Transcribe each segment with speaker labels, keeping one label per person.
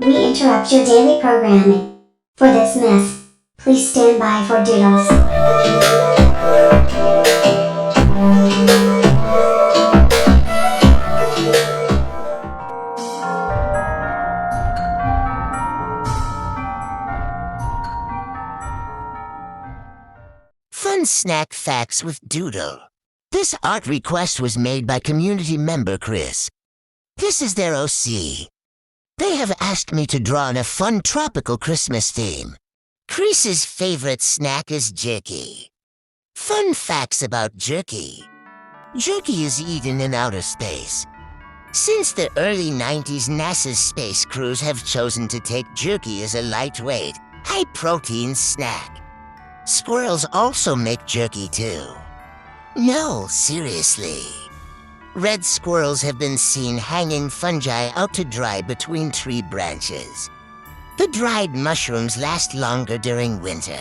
Speaker 1: We interrupt your daily programming. For this mess, please stand by for doodles.
Speaker 2: Fun snack facts with Doodle. This art request was made by community member Khris. This is their OC. They have asked me to draw on a fun tropical Christmas theme. Khris's favorite snack is jerky. Fun facts about jerky. Jerky is eaten in outer space. Since the early 90s, NASA's space crews have chosen to take jerky as a lightweight, high-protein snack. Squirrels also make jerky too. No, seriously. Red squirrels have been seen hanging fungi out to dry between tree branches. The dried mushrooms last longer during winter.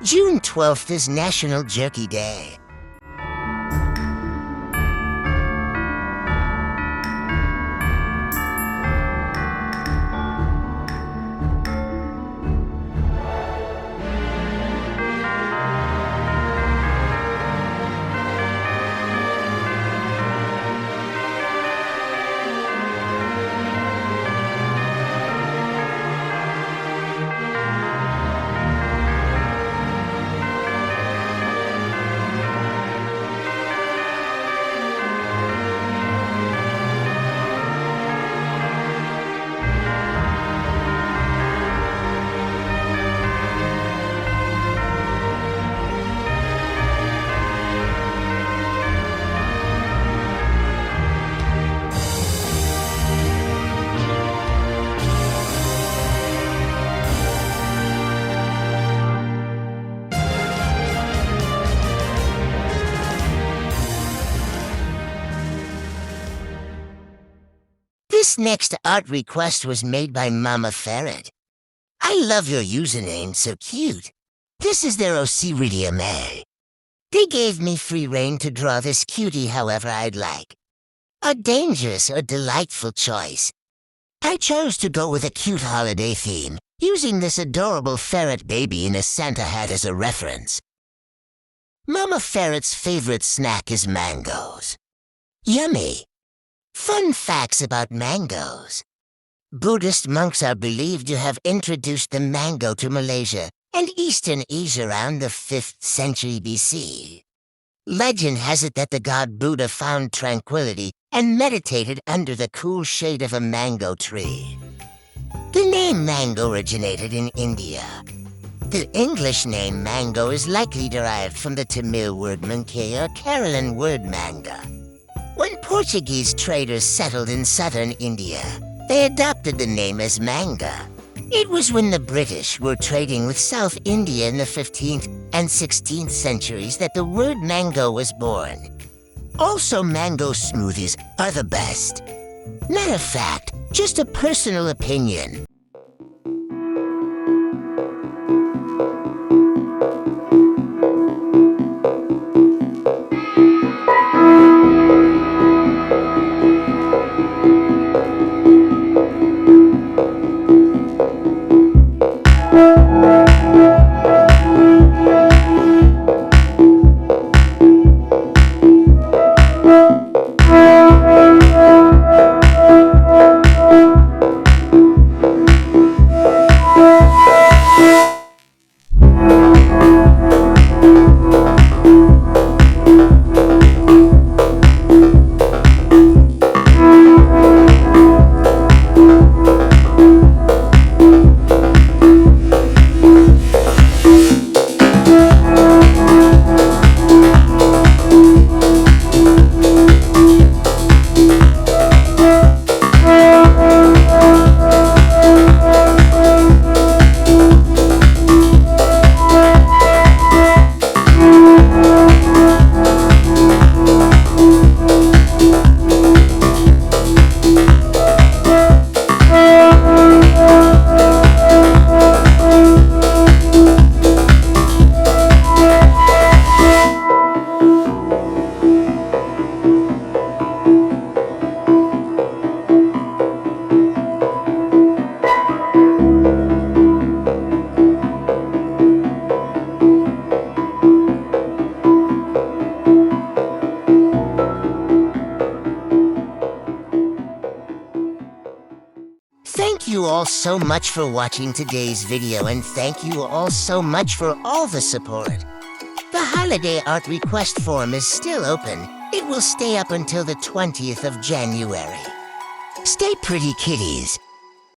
Speaker 2: June 12th is National Jerky Day. This next art request was made by Mama Ferret. I love your username, so cute. This is their OC Really May. They gave me free rein to draw this cutie however I'd like. A dangerous or delightful choice. I chose to go with a cute holiday theme, using this adorable ferret baby in a Santa hat as a reference. Mama Ferret's favorite snack is mangoes. Yummy! Fun facts about mangoes. Buddhist monks are believed to have introduced the mango to Malaysia and Eastern Asia around the 5th century BC. Legend has it that the god Buddha found tranquility and meditated under the cool shade of a mango tree. The name mango originated in India. The English name mango is likely derived from the Tamil word mankay or Caroline word manga. When Portuguese traders settled in southern India, they adopted the name as manga. It was when the British were trading with South India in the 15th and 16th centuries that the word mango was born. Also, mango smoothies are the best. Not a fact, just a personal opinion. Thank you all so much for watching today's video, and thank you all so much for all the support. The holiday art request form is still open. It will stay up until the 20th of January. Stay pretty, kitties.